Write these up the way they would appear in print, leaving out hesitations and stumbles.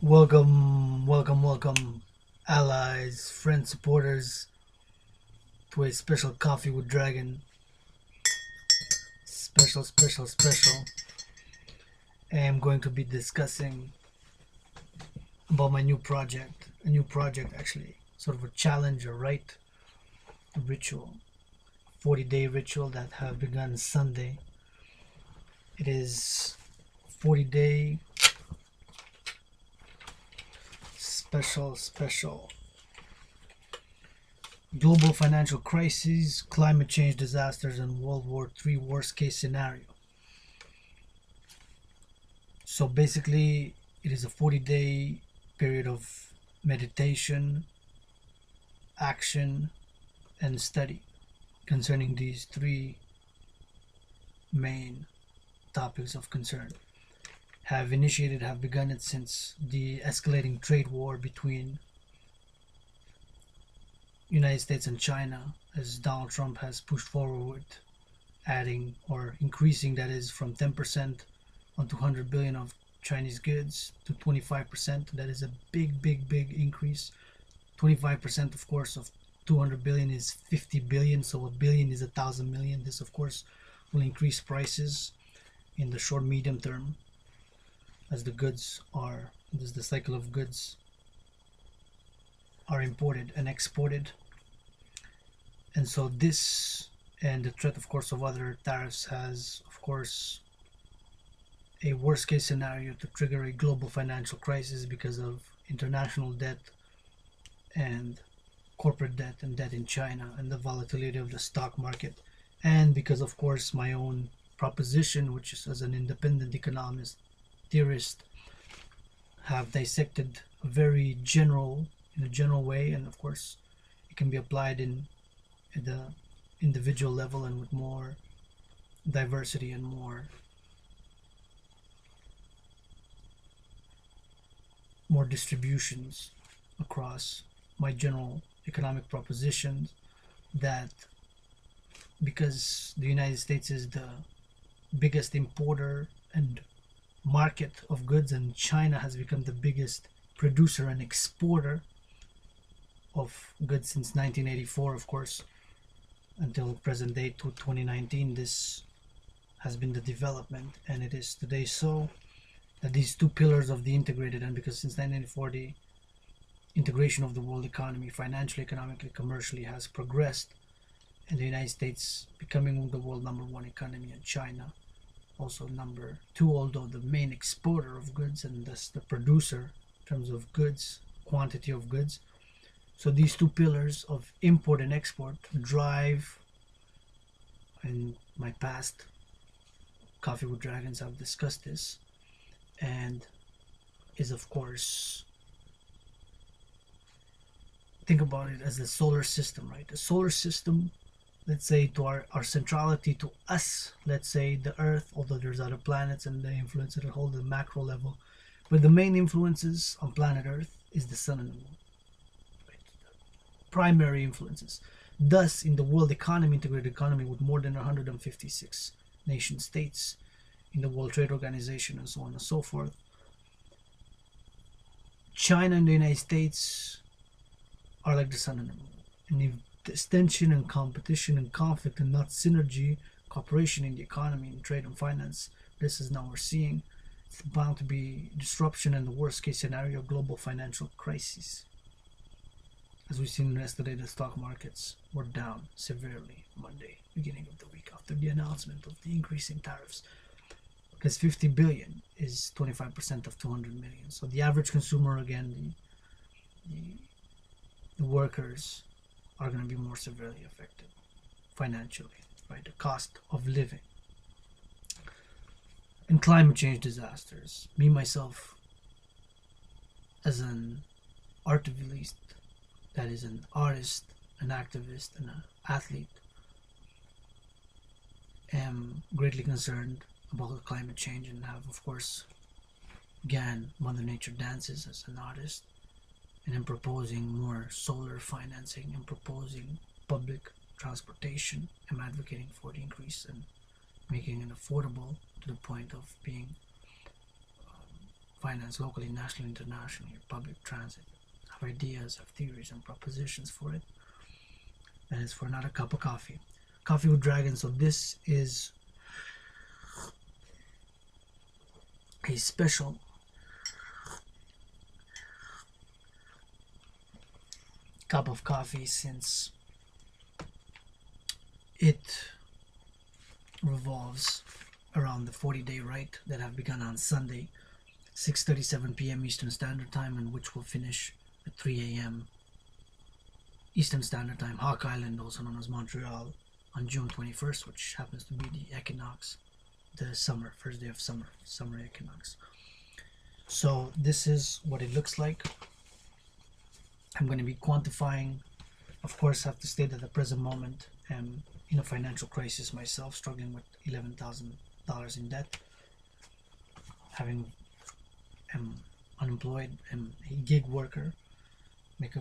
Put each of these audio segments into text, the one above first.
Welcome, allies, friends, supporters, to a special Coffee with Dragon. Special. I am going to be discussing about my new project. A new project, actually. Sort of a challenge, a rite, a ritual. 40-day ritual that have begun Sunday. It is 40-day special. Global financial crises, climate change disasters, and World War III worst case scenario. So basically, it is a 40-day period of meditation, action, and study concerning these three main topics of concern. Have begun it since the escalating trade war between United States and China, as Donald Trump has pushed forward, adding or increasing, that is, from 10% on 200 billion of Chinese goods to 25%. That is a big increase. 25%, of course, of 200 billion is 50 billion, so a billion is 1,000 million. This, of course, will increase prices in the short medium term as the cycle of goods are imported and exported. And so this, and the threat, of course, of other tariffs, has, of course, a worst case scenario to trigger a global financial crisis because of international debt and corporate debt and debt in China and the volatility of the stock market, and because, of course, my own proposition, which is as an independent economist theorist, have dissected in a general way, and of course it can be applied at the individual level and with more diversity and more distributions across my general economic propositions, that because the United States is the biggest importer and market of goods, and China has become the biggest producer and exporter of goods since 1984, of course, until present day to 2019. This has been the development, and it is today so that these two pillars of the integrated, and because since 1984 the integration of the world economy, financially, economically, commercially, has progressed, and the United States becoming the world number one economy, and China also number two, although the main exporter of goods and thus the producer in terms of goods, quantity of goods. So these two pillars of import and export drive, in my past Coffee with Dragons I've discussed this, and is, of course, think about it as the solar system, right? The solar system, let's say, to our centrality to us, let's say the Earth, although there's other planets and they influence at a whole the macro level, but the main influences on planet Earth is the sun and the moon, right? Primary influences. Thus, in the world economy, integrated economy, with more than 156 nation states in the World Trade Organization and so on and so forth, China and the United States are like the sun and the moon. And if there's tension and competition and conflict and not synergy, cooperation in the economy, in trade and finance, this is now we're seeing, it's bound to be disruption and the worst case scenario, global financial crisis. As we've seen yesterday, the stock markets were down severely Monday, beginning of the week, after the announcement of the increase in tariffs, because 50 billion is 25% of 200 million. So the average consumer, again, the workers, are going to be more severely affected financially, right? The cost of living. And climate change disasters. Me, myself, as an artivist, that is an artist, an activist, and an athlete, am greatly concerned about climate change, and have, of course, again, Mother Nature dances as an artist, and I'm proposing more solar financing and proposing public transportation. I'm advocating for the increase and making it affordable to the point of being finance locally, nationally, internationally, public transit. Have ideas, have theories and propositions for it. And it's for another cup of coffee. Coffee with Dragon. So this is a special cup of coffee, since it revolves around the 40-day Rite that have begun on Sunday, 6:37 p.m. Eastern Standard Time, and which will finish at 3 a.m. Eastern Standard Time, Hawk Island, also known as Montreal, on June 21st, which happens to be the equinox, the summer, first day of summer equinox. So this is what it looks like. I'm going to be quantifying. Of course, I have to state at the present moment I'm in a financial crisis myself, struggling with $11,000 in debt, am unemployed, am a gig worker, make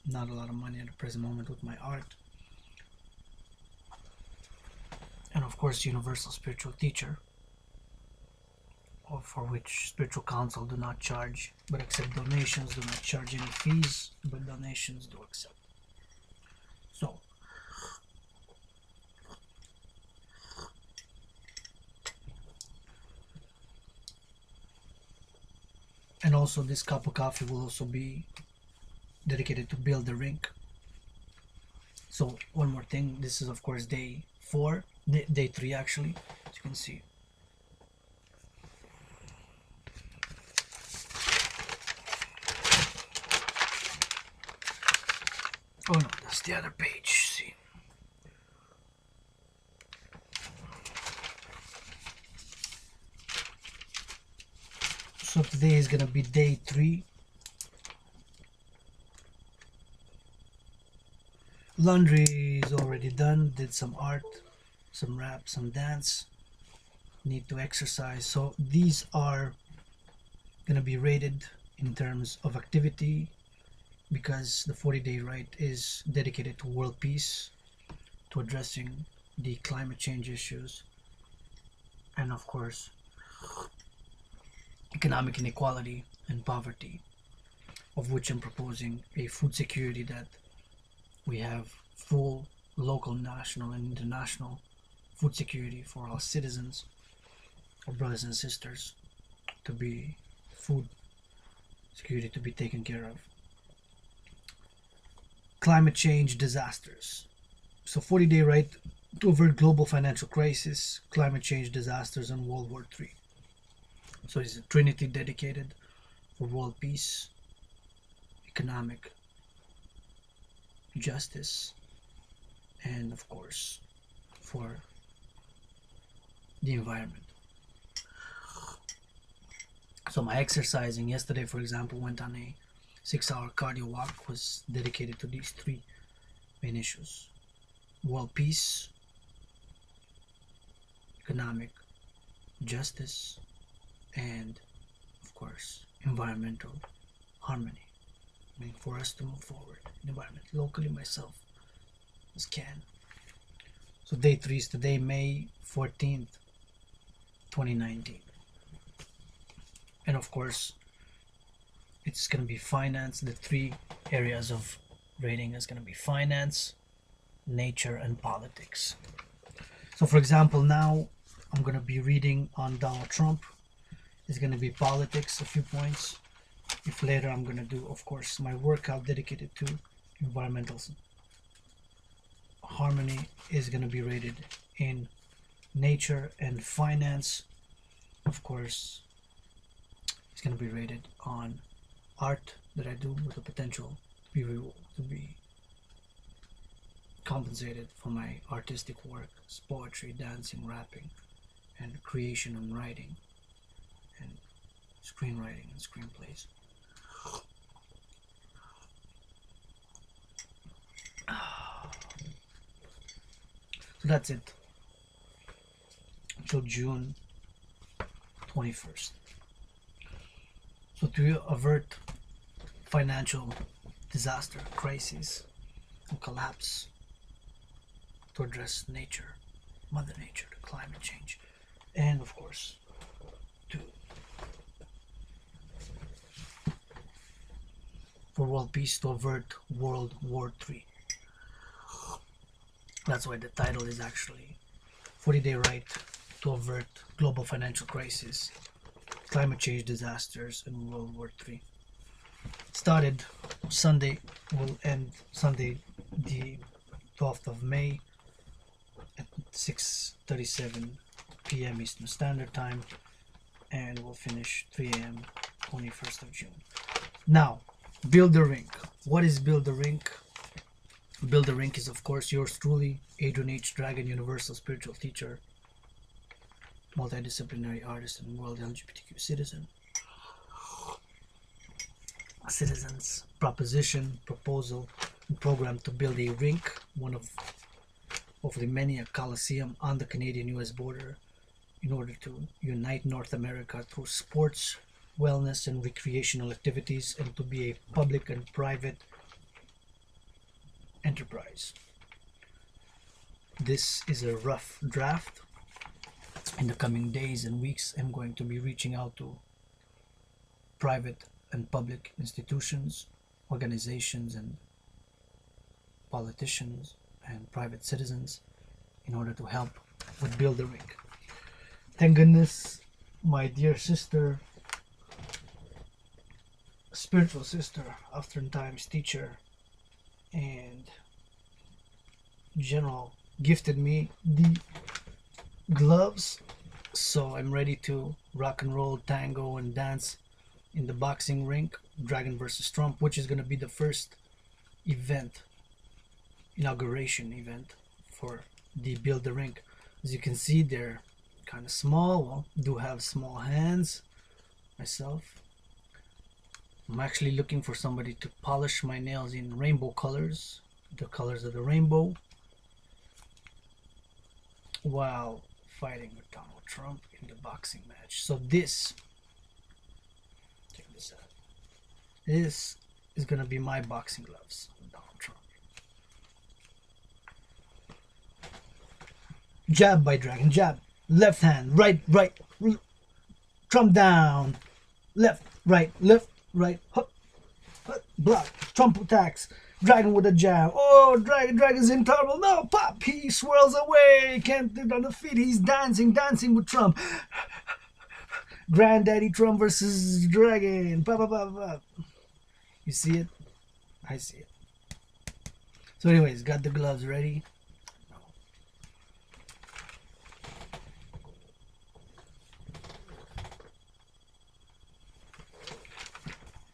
not a lot of money at the present moment with my art, and of course universal spiritual teacher, or for which spiritual council do not charge but accept donations, do not charge any fees, but donations do accept. So and also this cup of coffee will also be dedicated to build the Rink. So one more thing, this is of course day 3 actually, as you can see. Oh no, that's the other page, see. So today is gonna be day 3. Laundry is already done, did some art, some rap, some dance, need to exercise. So these are gonna be rated in terms of activity, because the 40-day Rite is dedicated to world peace, to addressing the climate change issues, and of course economic inequality and poverty, of which I'm proposing a food security, that we have full local, national and international food security for our citizens, our brothers and sisters, to be food security to be taken care of. Climate change disasters. So 40-day Rite to avert global financial crisis, climate change disasters, and World War III. So it's a trinity dedicated for world peace, economic justice, and of course for the environment. So my exercising yesterday, for example, went on a 6-hour cardio walk, was dedicated to these 3 main issues: world peace, economic justice, and of course environmental harmony. I mean, for us to move forward in the environment locally, myself as can. So day 3 is today, May 14th, 2019. And of course it's going to be finance. The 3 areas of rating is going to be finance, nature, and politics. So for example, now I'm going to be reading on Donald Trump. It's going to be politics, a few points. If later I'm going to do, of course, my workout dedicated to environmental harmony is going to be rated in nature, and finance, of course, is going to be rated on art that I do with the potential to be compensated for my artistic work, poetry, dancing, rapping, and creation and writing, and screenwriting and screenplays. So that's it until June 21st. So to avert financial disaster, crisis, and collapse, to address nature, Mother Nature, to climate change, and of course to for world peace to avert World War III. That's why the title is actually 40-Day Rite to avert global financial crisis, climate change disasters, and World War III. Started Sunday, will end Sunday the 12th of May at 6:37 p.m. Eastern Standard Time, and we'll finish 3 a.m. 21st of June. Now, Build the Rink. What is Build the Rink? Build the Rink is, of course, yours truly, Adrian h.a.dragan, universal spiritual teacher, multidisciplinary artist, and world LGBTQ citizen. Citizens proposition, proposal, and program to build a rink, one of the many, a coliseum on the Canadian-US border, in order to unite North America through sports, wellness, and recreational activities, and to be a public and private enterprise. This is a rough draft. In the coming days and weeks, I'm going to be reaching out to private and public institutions, organizations, and politicians and private citizens in order to help with Build the Rink. Thank goodness my dear sister, spiritual sister, oftentimes teacher and general, gifted me the gloves, so I'm ready to rock and roll, tango, and dance in the boxing rink, Dragon versus Trump, which is going to be the first event, inauguration event for the Build the Rink. As you can see, they're kind of small. Well, do have small hands myself. I'm actually looking for somebody to polish my nails in rainbow colors, the colors of the rainbow, while fighting with Donald Trump in the boxing match. So this, check this out. This is gonna be my boxing gloves with Donald Trump. Jab by Dragon, jab, left hand, right, Trump down, left, right, hop, block, Trump attacks, Dragon with a jab. Oh, Dragon's in trouble. No, pop, he swirls away, can't do it on the feet. He's dancing with Trump. Granddaddy Trump versus Dragon. Pop, pop, pop. You see it? I see it. So anyways, got the gloves ready.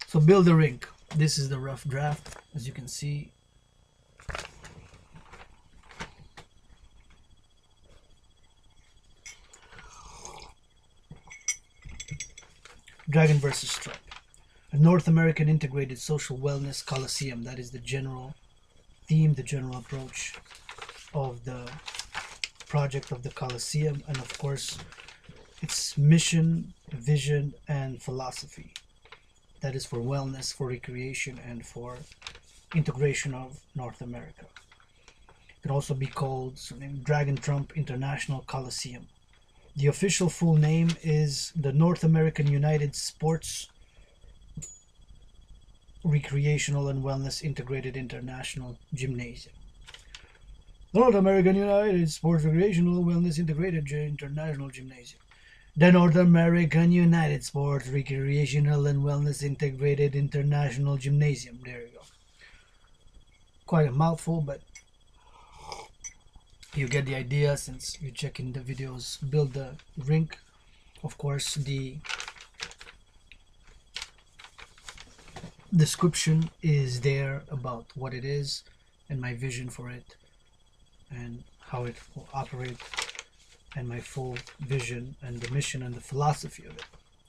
So Build the Rink. This is the rough draft, as you can see. Dragon versus Trump. A North American integrated social wellness coliseum. That is the general theme, the general approach of the project of the coliseum, and of course its mission, vision, and philosophy. That is for wellness, for recreation, and for integration of North America. It can also be called Dragon Trump International Coliseum. The official full name is the North American United Sports Recreational and Wellness Integrated International Gymnasium. North American United Sports Recreational Wellness Integrated International Gymnasium. The North American United Sports Recreational and Wellness Integrated International Gymnasium. There you go. Quite a mouthful, but you get the idea since you're checking the videos. Build the Rink. Of course, the description is there about what it is and my vision for it and how it will operate, and my full vision and the mission and the philosophy of it.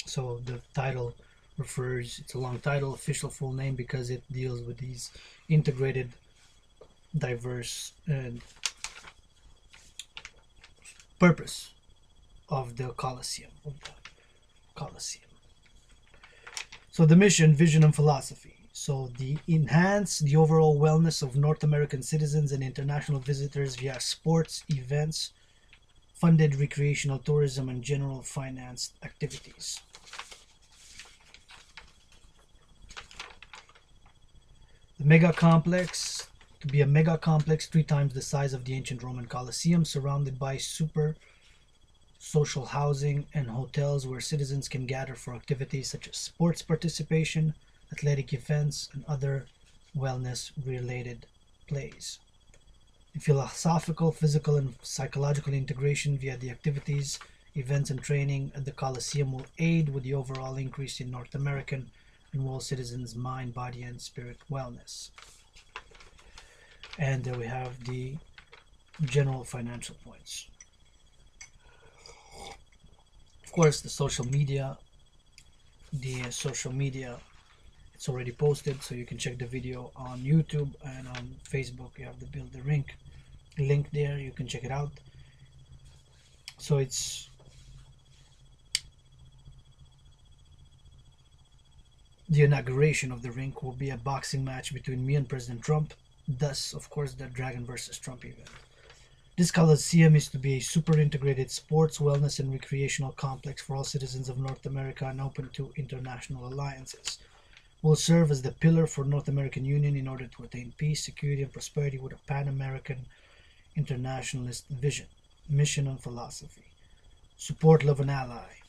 So the title refers, it's a long title, official full name, because it deals with these integrated, diverse, and purpose of the Coliseum. So the mission, vision, and philosophy. So the enhance the overall wellness of North American citizens and international visitors via sports, events, funded recreational tourism, and general financed activities. The mega complex, to be a mega complex 3 times the size of the ancient Roman Colosseum, surrounded by super social housing and hotels where citizens can gather for activities such as sports participation, athletic events, and other wellness-related plays. The philosophical, physical, and psychological integration via the activities, events, and training at the Colosseum will aid with the overall increase in North American and world citizens' mind, body, and spirit wellness. And there we have the general financial points. Of course, the social media, it's already posted, so you can check the video on YouTube and on Facebook. You have the Build the Rink link there, you can check it out. So it's the inauguration of the rink will be a boxing match between me and President Trump, thus of course the Dragon versus Trump event. This Coliseum is to be a super integrated sports, wellness, and recreational complex for all citizens of North America and open to international alliances. Will serve as the pillar for North American Union in order to attain peace, security, and prosperity with a Pan-American internationalist vision, mission, and philosophy. Support, love, and ally,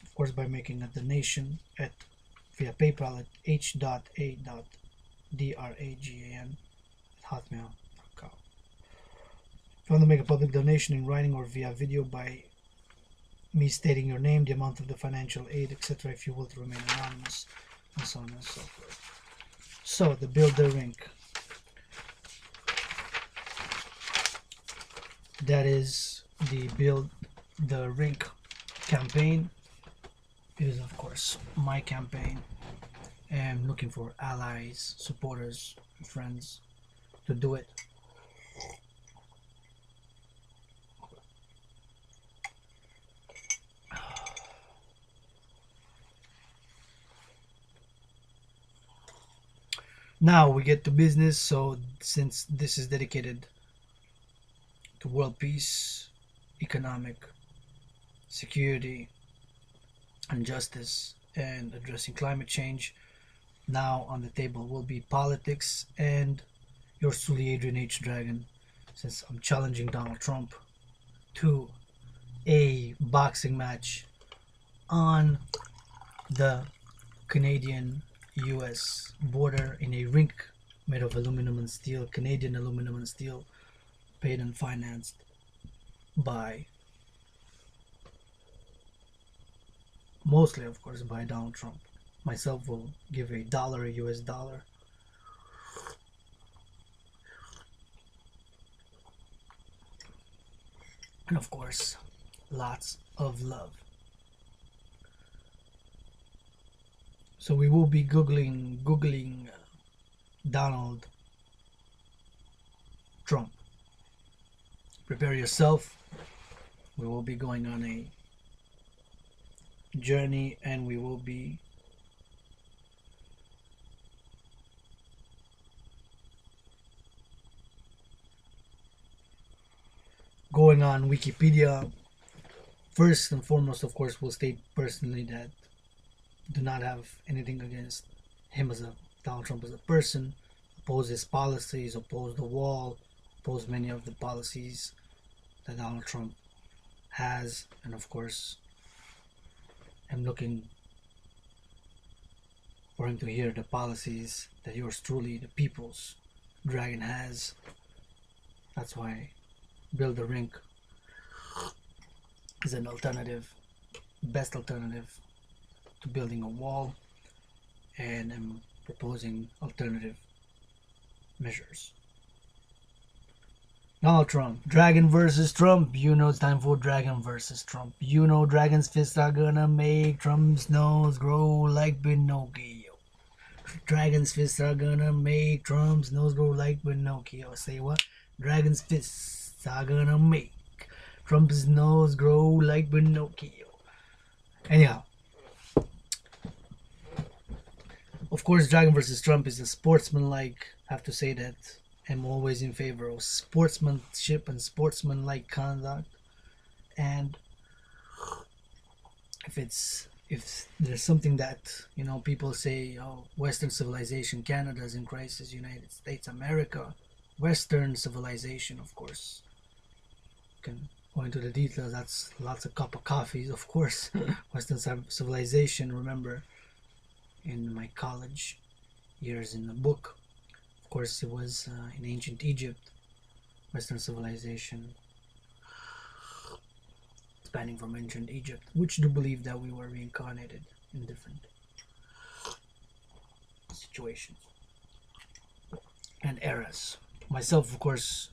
of course, by making a donation via PayPal at h.a.dragan @hotmail.com. If you want to make a public donation in writing or via video by me stating your name, the amount of the financial aid, etc., if you will, to remain anonymous, and so on and so forth. So, the Build the Rink. That is the Build the Rink campaign. It is, of course, my campaign. I'm looking for allies, supporters, friends to do it. Now we get to business. So since this is dedicated to world peace, economic security, and justice, and addressing climate change, now on the table will be politics and yours truly, Adrian h.a.dragan, since I'm challenging Donald Trump to a boxing match on the Canadian-US border in a rink made of aluminum and steel, Canadian aluminum and steel, paid and financed by, mostly of course, by Donald Trump. Myself will give $1, a US dollar. And of course, lots of love. So we will be googling Donald Trump. Prepare yourself. We will be going on a journey, and we will be going on Wikipedia. First and foremost, of course, will state personally that do not have anything against him as Donald Trump as a person, oppose his policies, oppose the wall, oppose many of the policies that Donald Trump has, and of course I'm looking for him to hear the policies that yours truly, the people's dragon, has. That's why Build the Rink is an alternative, best alternative to building a wall, and I'm proposing alternative measures. Donald Trump, Dragon versus Trump. You know it's time for Dragon versus Trump. You know Dragon's fists are gonna make Trump's nose grow like Pinocchio. Dragon's fists are gonna make Trump's nose grow like Pinocchio. Say what? Dragon's fists are gonna make Trump's nose grow like Pinocchio. Anyhow, of course, Dragon versus Trump is a sportsmanlike. I have to say that I'm always in favor of sportsmanship and sportsmanlike conduct. And if it's if there's something that, people say, oh, Western civilization, Canada's in crisis, United States, America, Western civilization, of course, can go into the details. That's lots of cup of coffees, of course. Western civilization, remember, in my college years in the book, of course, it was in ancient Egypt. Western civilization spanning from ancient Egypt, which do believe that we were reincarnated in different situations and eras. Myself, of course,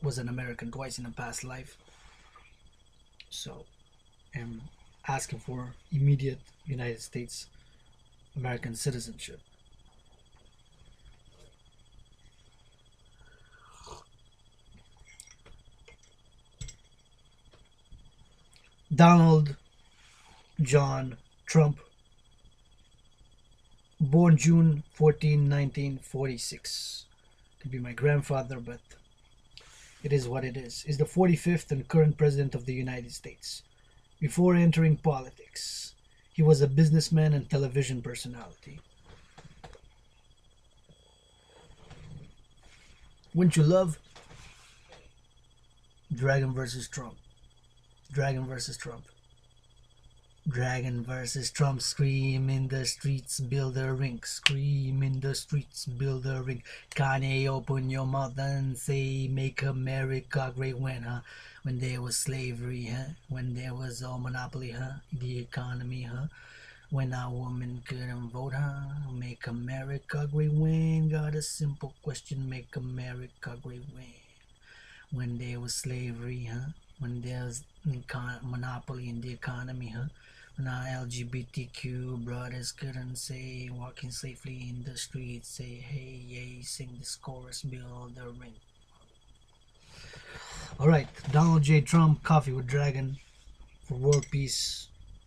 was an American twice in a past life, so am asking for immediate United States American citizenship. Donald John Trump, born June 14, 1946. Could be my grandfather, but it is what it is the 45th and current President of the United States. Before entering politics, he was a businessman and television personality. Wouldn't you love Dragon versus Trump? Dragon versus Trump. Dragon versus Trump, scream in the streets, build a rink. Scream in the streets, build a rink. Kanye, open your mouth and say, make America great when, huh? When there was slavery, huh? When there was all monopoly, huh? The economy, huh? When a woman couldn't vote, huh? Make America great when? Got a simple question, make America great when? When there was slavery, huh? When there's monopoly in the economy, huh? When our LGBTQ brothers couldn't say, walking safely in the streets, say, hey, yay, sing this chorus, build a ring. Alright, Donald J. Trump, Coffee with Dragon, for world peace,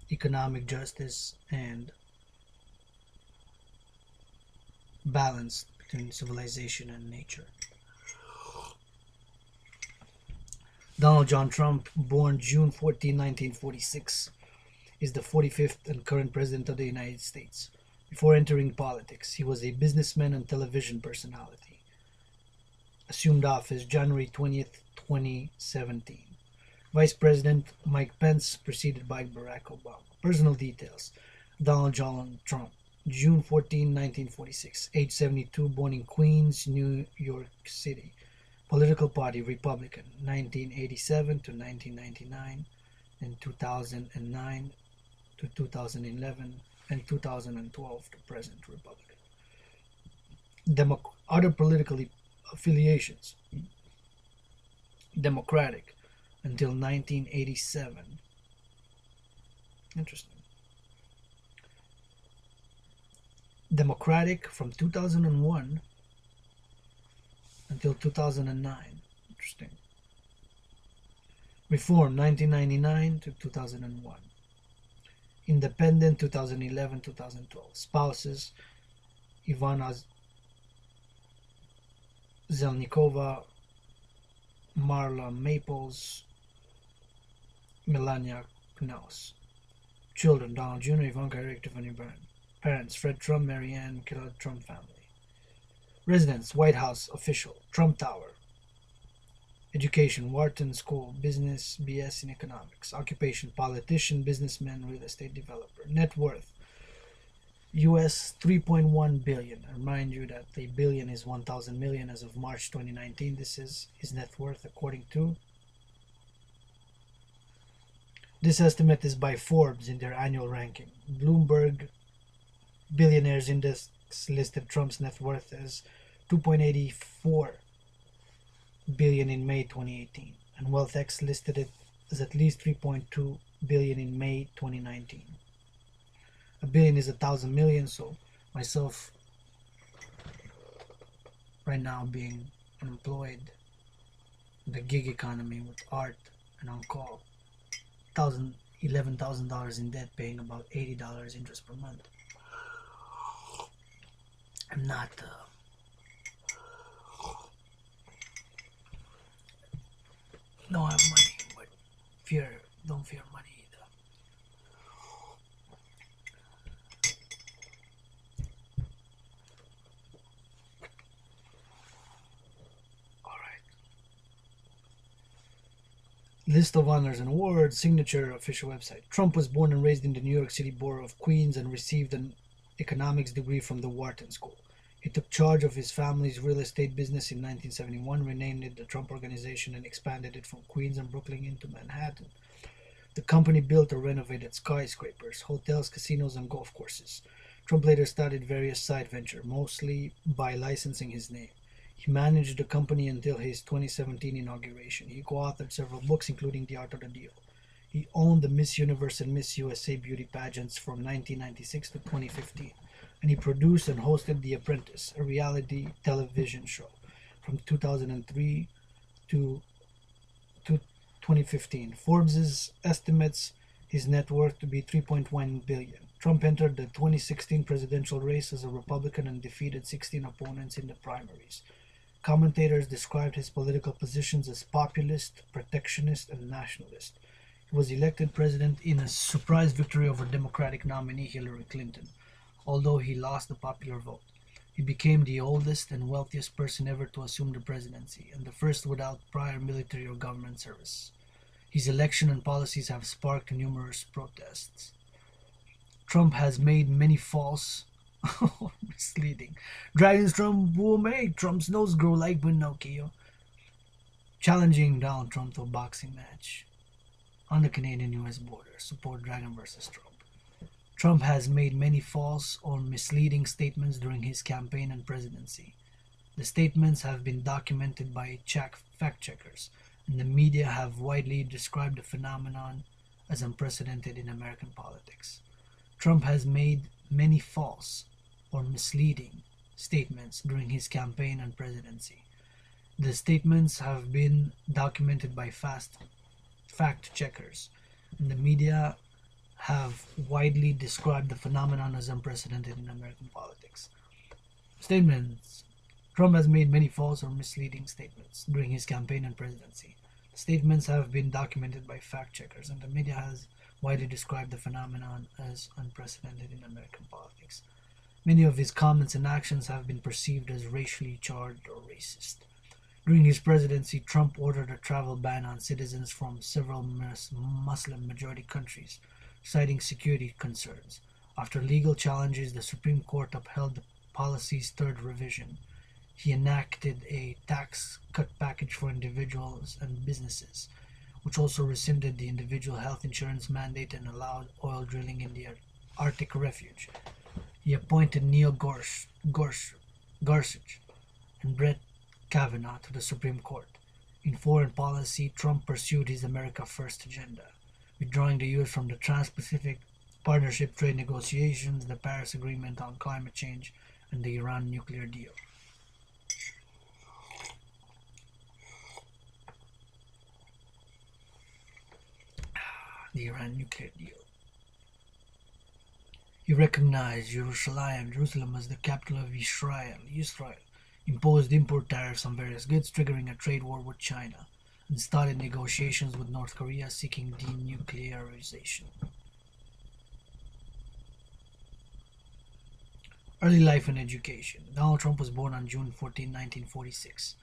economic justice, and balance between civilization and nature. Donald John Trump, born June 14, 1946, is the 45th and current President of the United States. Before entering politics, he was a businessman and television personality. Assumed office January 20th, 2017. Vice President Mike Pence, preceded by Barack Obama. Personal details. Donald John Trump, June 14, 1946, age 72, born in Queens, New York City. Political party Republican, 1987 to 1999, and 2009 to 2011, and 2012 to present Republican. Other political affiliations: Democratic until 1987. Interesting. Democratic from 2001 until 2009. Interesting. Reform 1999 to 2001. Independent 2011-2012. Spouses: Ivana Zelnikova, Marla Maples, Melania Knaus. Children: Donald Jr., Ivanka, Eric, Tiffany Byrne. Parents: Fred Trump, Marianne, Killer Trump family. Residence: White House official, Trump Tower. Education: Wharton School, business, BS in economics. Occupation: politician, businessman, real estate developer. Net worth: US 3.1 billion. I remind you that a billion is 1,000 million as of March 2019. This is his net worth according to. This estimate is by Forbes in their annual ranking. Bloomberg Billionaires Index listed Trump's net worth as 2.84 billion in May 2018, and WealthX listed it as at least 3.2 billion in May 2019. A billion is 1,000 million, so myself right now being unemployed in the gig economy with art and on call, $11,000 in debt, paying about $80 interest per month. I'm not don't have money, but don't fear money either. List of honors and awards, signature, official website. Trump was born and raised in the New York City borough of Queens and received an economics degree from the Wharton School. He took charge of his family's real estate business in 1971, renamed it the Trump Organization, and expanded it from Queens and Brooklyn into Manhattan. The company built or renovated skyscrapers, hotels, casinos, and golf courses. Trump later started various side ventures, mostly by licensing his name. He managed the company until his 2017 inauguration. He co-authored several books, including The Art of the Deal. He owned the Miss Universe and Miss USA beauty pageants from 1996 to 2015, and he produced and hosted The Apprentice, a reality television show, from 2003 to 2015. Forbes estimates his net worth to be $3.1 billion. Trump entered the 2016 presidential race as a Republican and defeated 16 opponents in the primaries. Commentators described his political positions as populist, protectionist, and nationalist. He was elected president in a surprise victory over Democratic nominee Hillary Clinton, although he lost the popular vote. He became the oldest and wealthiest person ever to assume the presidency, and the first without prior military or government service. His election and policies have sparked numerous protests. Trump has made many false misleading. Dragons Trump will make Trump's nose grow like Pinocchio. Challenging Donald Trump to a boxing match on the Canadian-US border. Support Dragan versus Trump. Trump has made many false or misleading statements during his campaign and presidency. The statements have been documented by fact checkers, and the media have widely described the phenomenon as unprecedented in American politics. Trump has made many false or misleading statements during his campaign and presidency. The statements have been documented by fact checkers, and the media have widely described the phenomenon as unprecedented in American politics. Statements. Trump has made many false or misleading statements during his campaign and presidency. The statements have been documented by fact checkers, and the media has widely described the phenomenon as unprecedented in American politics. Many of his comments and actions have been perceived as racially charged or racist. During his presidency, Trump ordered a travel ban on citizens from several Muslim-majority countries, citing security concerns. After legal challenges, the Supreme Court upheld the policy's third revision. He enacted a tax cut package for individuals and businesses, which also rescinded the individual health insurance mandate and allowed oil drilling in the Arctic refuge. He appointed Neil Gorsuch and Brett Kavanaugh to the Supreme Court. In foreign policy, Trump pursued his America First agenda, withdrawing the U.S. from the Trans-Pacific Partnership trade negotiations, the Paris Agreement on climate change, and the Iran nuclear deal. The Iran nuclear deal. He recognized Jerusalem as the capital of Israel, imposed import tariffs on various goods, triggering a trade war with China, and started negotiations with North Korea seeking denuclearization. Early life and education. Donald Trump was born on June 14, 1946,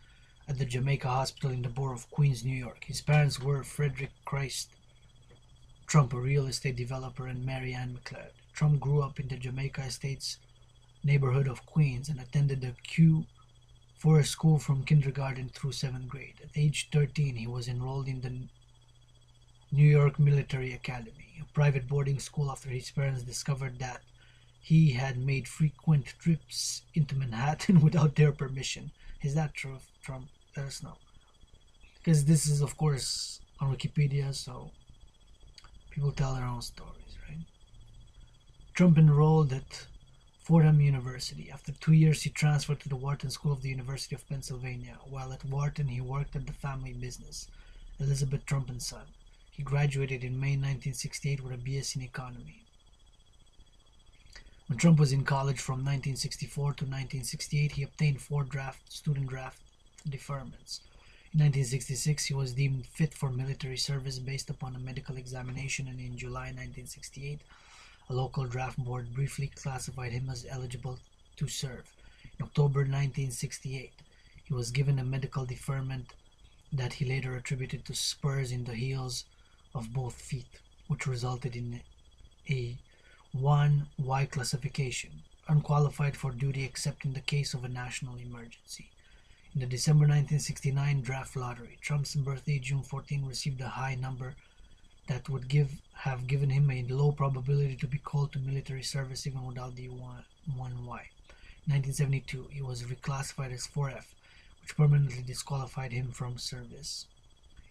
at the Jamaica Hospital in the borough of Queens, New York. His parents were Frederick Christ Trump, a real estate developer, and Mary Ann McLeod. Trump grew up in the Jamaica Estates neighborhood of Queens and attended the Q Forest School from kindergarten through 7th grade. At age 13, he was enrolled in the New York Military Academy, a private boarding school, after his parents discovered that he had made frequent trips into Manhattan without their permission. Is that true, Trump? Let us know. Because this is, of course, on Wikipedia, so people tell their own stories, right? Trump enrolled at Fordham University. After 2 years, he transferred to the Wharton School of the University of Pennsylvania. While at Wharton, he worked at the family business, Elizabeth Trump and Son. He graduated in May 1968 with a BS in economy. When Trump was in college from 1964 to 1968, he obtained 4 student draft deferments. In 1966, he was deemed fit for military service based upon a medical examination, and in July 1968, a local draft board briefly classified him as eligible to serve. In October 1968, he was given a medical deferment that he later attributed to spurs in the heels of both feet, which resulted in a 1Y classification, unqualified for duty except in the case of a national emergency. In the December 1969 draft lottery, Trump's birthday, June 14, received a high number that would have given him a low probability to be called to military service even without the 1Y. In 1972, he was reclassified as 4F, which permanently disqualified him from service.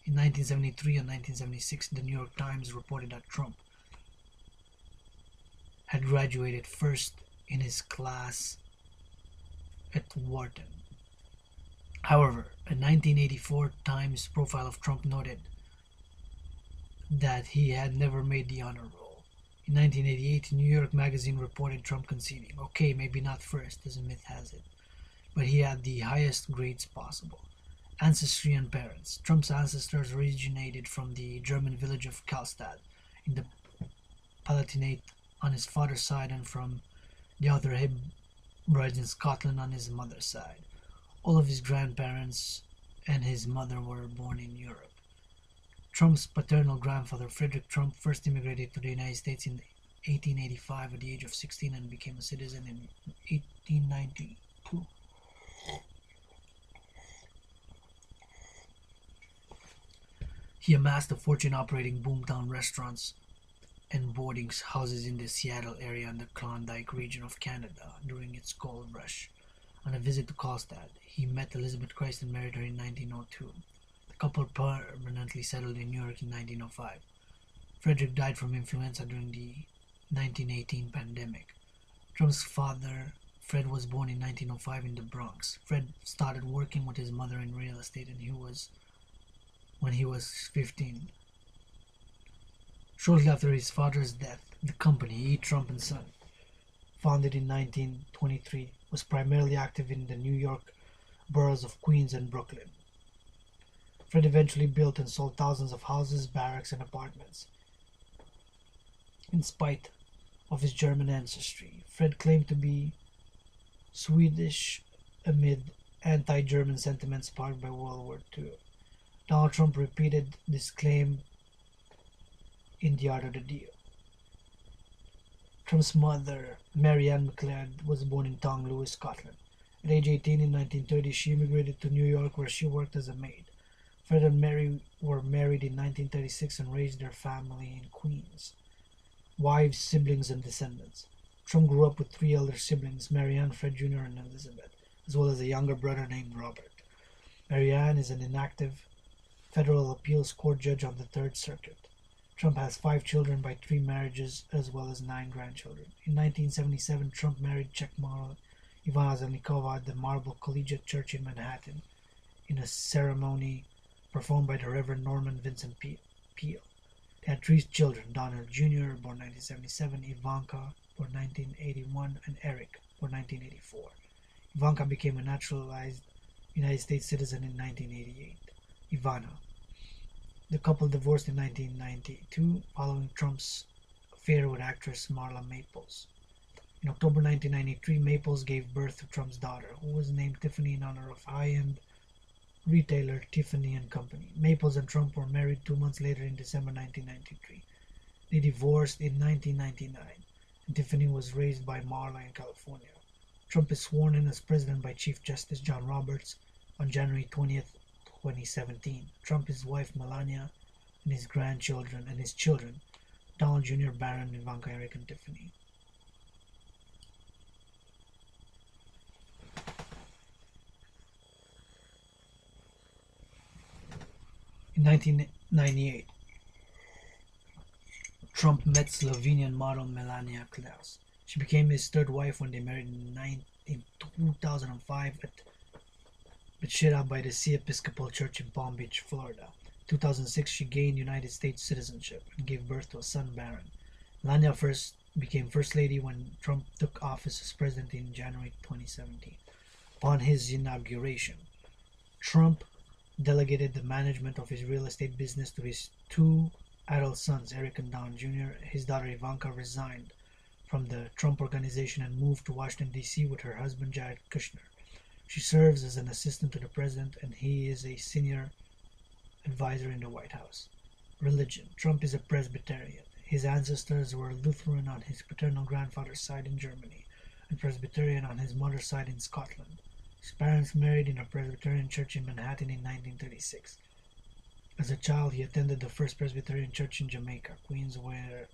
In 1973 and 1976, the New York Times reported that Trump had graduated first in his class at Wharton. However, a 1984 Times profile of Trump noted that he had never made the honor roll. In 1988, New York Magazine reported Trump conceding, okay, maybe not first, as the myth has it, but he had the highest grades possible. Ancestry and parents. Trump's ancestors originated from the German village of Karlstad in the Palatinate on his father's side and from the Outer Hebrides in Scotland on his mother's side. All of his grandparents and his mother were born in Europe. Trump's paternal grandfather, Frederick Trump, first immigrated to the United States in 1885 at the age of 16 and became a citizen in 1892. He amassed a fortune operating boomtown restaurants and boarding houses in the Seattle area and the Klondike region of Canada during its gold rush. On a visit to Karlstad, he met Elizabeth Christ and married her in 1902. The couple permanently settled in New York in 1905. Frederick died from influenza during the 1918 pandemic. Trump's father, Fred, was born in 1905 in the Bronx. Fred started working with his mother in real estate when he was 15. Shortly after his father's death, the company, E. Trump and Son, founded in 1923, was primarily active in the New York boroughs of Queens and Brooklyn. Fred eventually built and sold thousands of houses, barracks, and apartments. In spite of his German ancestry, Fred claimed to be Swedish amid anti-German sentiments sparked by World War II. Donald Trump repeated this claim in The Art of the Deal. Trump's mother, Mary Ann McLeod, was born in Tonglue, Scotland. At age 18 in 1930, she immigrated to New York where she worked as a maid. Fred and Mary were married in 1936 and raised their family in Queens. Wives, siblings, and descendants. Trump grew up with three elder siblings, Mary Ann, Fred Jr., and Elizabeth, as well as a younger brother named Robert. Mary Ann is an inactive federal appeals court judge on the Third Circuit. Trump has 5 children by 3 marriages as well as 9 grandchildren. In 1977, Trump married Czech model Ivana Zelnikova at the Marble Collegiate Church in Manhattan in a ceremony performed by the Reverend Norman Vincent Peale. They had 3 children, Donald Jr., born 1977, Ivanka, born 1981, and Eric, born 1984. Ivanka became a naturalized United States citizen in 1988. Ivana. The couple divorced in 1992 following Trump's affair with actress Marla Maples. In October 1993, Maples gave birth to Trump's daughter, who was named Tiffany in honor of high-end retailer Tiffany & Company. Maples and Trump were married 2 months later in December 1993. They divorced in 1999, and Tiffany was raised by Marla in California. Trump is sworn in as president by Chief Justice John Roberts on January 20th, 2017. Trump, his wife Melania, and his grandchildren and his children, Donald Jr., Barron, Ivanka, Eric, and Tiffany. In 1998, Trump met Slovenian model Melania Klaus. She became his third wife when they married in 2005 at Bethesda by the Sea Episcopal Church in Palm Beach, Florida. In 2006, she gained United States citizenship and gave birth to a son, Barron. Melania became First Lady when Trump took office as president in January 2017. Upon his inauguration, Trump delegated the management of his real estate business to his 2 adult sons, Eric and Don Jr. His daughter Ivanka resigned from the Trump Organization and moved to Washington, D.C. with her husband, Jared Kushner. She serves as an assistant to the president, and he is a senior advisor in the White House. Religion. Trump is a Presbyterian. His ancestors were Lutheran on his paternal grandfather's side in Germany and Presbyterian on his mother's side in Scotland. His parents married in a Presbyterian church in Manhattan in 1936. As a child, he attended the First Presbyterian Church in Jamaica, Queens, where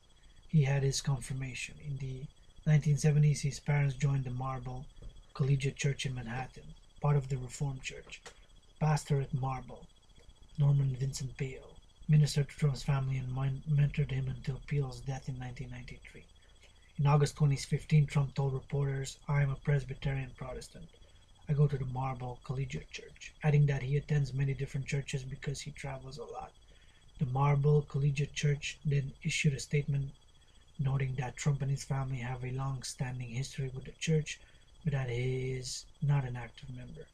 he had his confirmation. In the 1970s, his parents joined the Marble Collegiate Church in Manhattan, part of the Reformed Church. Pastor at Marble, Norman Vincent Peale, ministered to Trump's family and mentored him until Peale's death in 1993. In August 2015, Trump told reporters, "I am a Presbyterian Protestant. I go to the Marble Collegiate Church," adding that he attends many different churches because he travels a lot. The Marble Collegiate Church then issued a statement noting that Trump and his family have a long-standing history with the church, but that he is not an active member.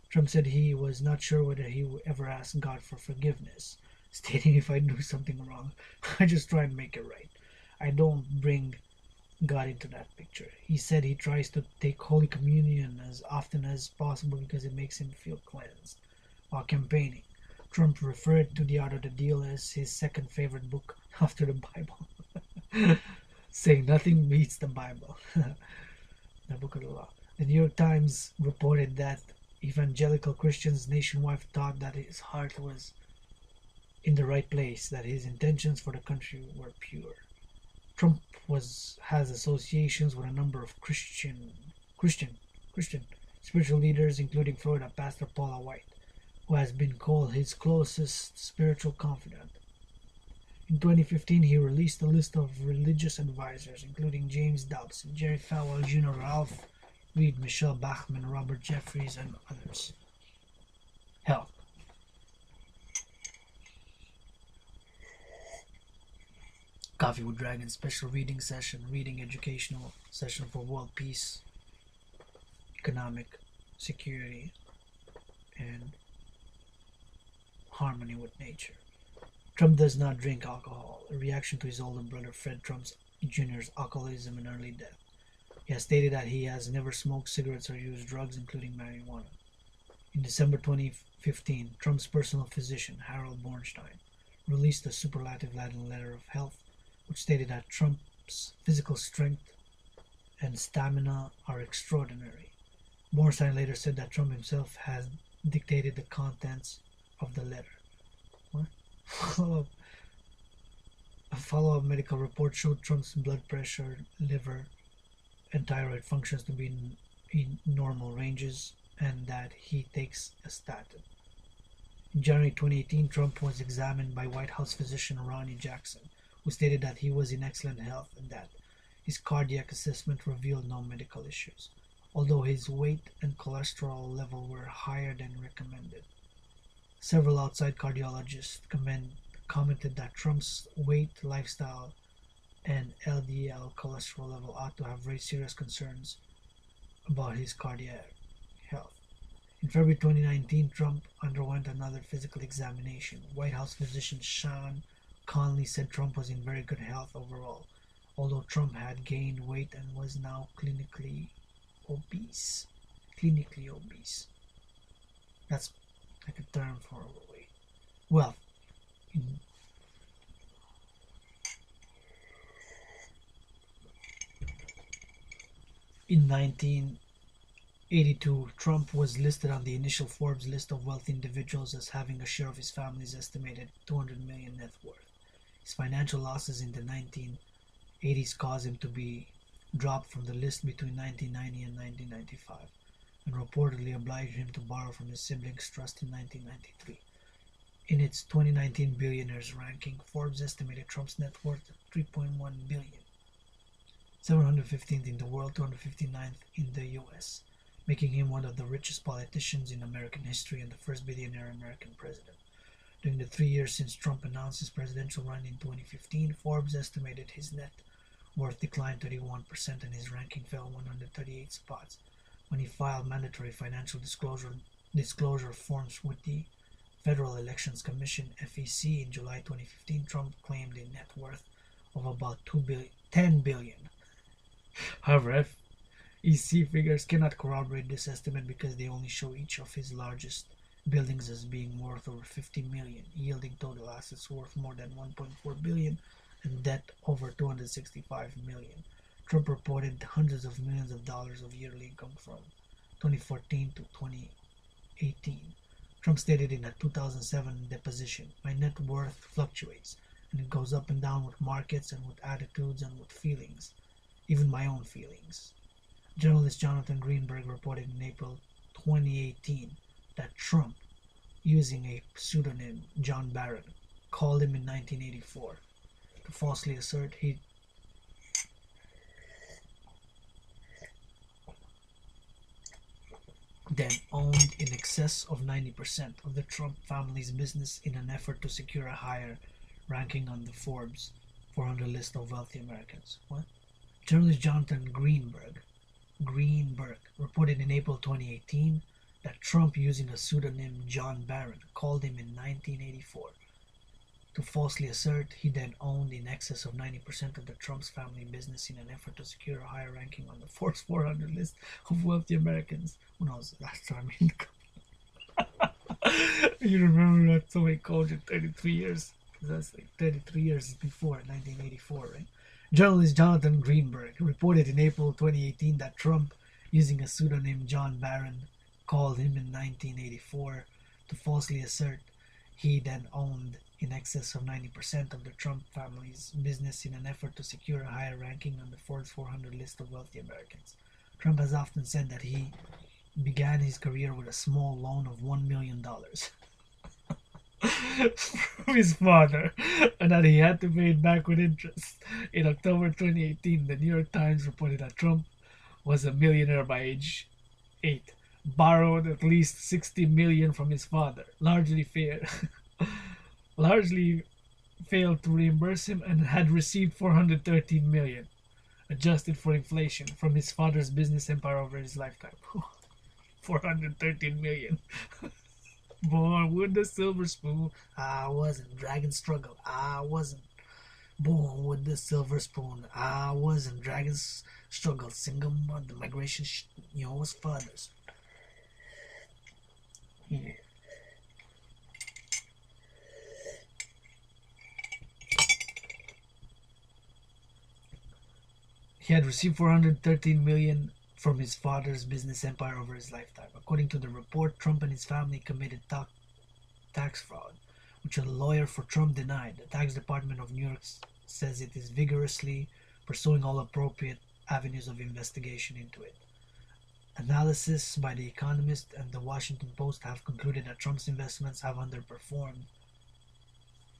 Trump said he was not sure whether he would ever ask God for forgiveness, stating, "If I do something wrong, I just try and make it right. I don't bring God into that picture." He said he tries to take Holy Communion as often as possible because it makes him feel cleansed. While campaigning, Trump referred to The Art of the Deal as his second favorite book after the Bible, saying nothing beats the Bible, the book of the law. The New York Times reported that evangelical Christians nationwide thought that his heart was in the right place, that his intentions for the country were pure. Trump has associations with a number of Christian spiritual leaders, including Florida Pastor Paula White, who has been called his closest spiritual confidant. In 2015, he released a list of religious advisors, including James Dobson, Jerry Falwell Jr., Ralph Reed, Michelle Bachmann, Robert Jeffries, and others. Health. Coffee with Dragon special reading session, reading educational session for world peace, economic security, and harmony with nature. Trump does not drink alcohol, a reaction to his older brother Fred Trump Jr.'s alcoholism and early death. He has stated that he has never smoked cigarettes or used drugs, including marijuana. In December 2015, Trump's personal physician, Harold Bornstein, released a superlative Latin letter of health, which stated that Trump's physical strength and stamina are extraordinary. Bornstein later said that Trump himself has dictated the contents of the letter. What? A follow-up medical report showed Trump's blood pressure, liver, and thyroid functions to be in normal ranges, and that he takes a statin. In January 2018, Trump was examined by White House physician Ronnie Jackson, who stated that he was in excellent health and that his cardiac assessment revealed no medical issues, although his weight and cholesterol level were higher than recommended. Several outside cardiologists commented that Trump's weight, lifestyle, and LDL cholesterol level ought to have raised serious concerns about his cardiac health. In February 2019, Trump underwent another physical examination. White House physician Sean Conley said Trump was in very good health overall, although Trump had gained weight and was now clinically obese. Clinically obese. That's like a term for overweight. Well, in 1982, Trump was listed on the initial Forbes list of wealthy individuals as having a share of his family's estimated $200 million net worth. His financial losses in the 1980s caused him to be dropped from the list between 1990 and 1995, and reportedly obliged him to borrow from his siblings' trust in 1993. In its 2019 billionaires ranking, Forbes estimated Trump's net worth at $3.1 billion, 715th in the world, 259th in the US, making him one of the richest politicians in American history and the first billionaire American president. During the 3 years since Trump announced his presidential run in 2015, Forbes estimated his net worth declined 31% and his ranking fell 138 spots. When he filed mandatory financial disclosure forms with the Federal Elections Commission (FEC) in July 2015, Trump claimed a net worth of about $10 billion. However, FEC figures cannot corroborate this estimate because they only show each of his largest buildings as being worth over 50 million, yielding total assets worth more than 1.4 billion and debt over 265 million. Trump reported hundreds of millions of dollars of yearly income from 2014 to 2018. Trump stated in a 2007 deposition, "My net worth fluctuates, and it goes up and down with markets and with attitudes and with feelings, even my own feelings." Journalist Jonathan Greenberg reported in April 2018 that Trump, using a pseudonym John Barron, called him in 1984 to falsely assert he then owned in excess of 90% of the Trump family's business in an effort to secure a higher ranking on the Forbes 400 list of wealthy Americans. What? Journalist Jonathan Greenberg reported in April 2018 that Trump, using a pseudonym John Barron, called him in 1984 to falsely assert he then owned in excess of 90% of the Trump's family business in an effort to secure a higher ranking on the Forbes 400 list of wealthy Americans. Who knows? That's what I mean. You remember that somebody called you 33 years? That's like 33 years before 1984, right? Journalist Jonathan Greenberg reported in April 2018 that Trump, using a pseudonym John Barron, called him in 1984 to falsely assert he then owned in excess of 90% of the Trump family's business in an effort to secure a higher ranking on the Forbes 400 list of wealthy Americans. Trump has often said that he began his career with a small loan of $1 million from his father, and that he had to pay it back with interest. In October 2018, the New York Times reported that Trump was a millionaire by age 8, borrowed at least 60 million from his father, largely failed to reimburse him, and had received 413 million, adjusted for inflation, from his father's business empire over his lifetime. 413 million. Born with the silver spoon, I wasn't. Dragon struggle, I wasn't. Born with the silver spoon, I wasn't. Dragons struggle, single mother, migration, was fathers. Yeah. He had received 413 million from his father's business empire over his lifetime. According to the report, Trump and his family committed tax fraud, which a lawyer for Trump denied. The tax department of New York says it is vigorously pursuing all appropriate avenues of investigation into it. Analysis by The Economist and The Washington Post have concluded that Trump's investments have underperformed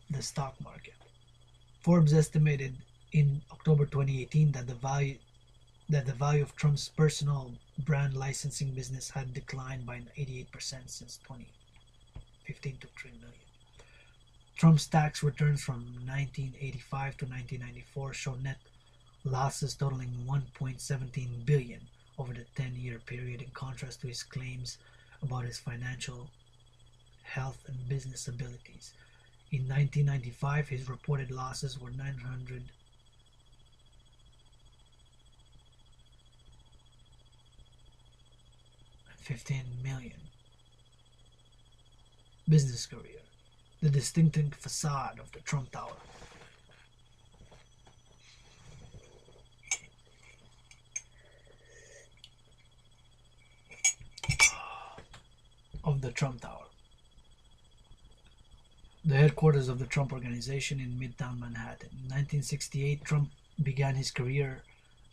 the stock market. Forbes estimated in October 2018 that the value of Trump's personal brand licensing business had declined by 88% since 2015 to $3 million. Trump's tax returns from 1985 to 1994 show net losses totaling 1.17 billion over the 10-year period, in contrast to his claims about his financial health and business abilities. In 1995, his reported losses were 915 million. Business career. The distinctive facade of the Trump Tower. Of the Trump Tower. The headquarters of the Trump Organization in Midtown Manhattan. In 1968, Trump began his career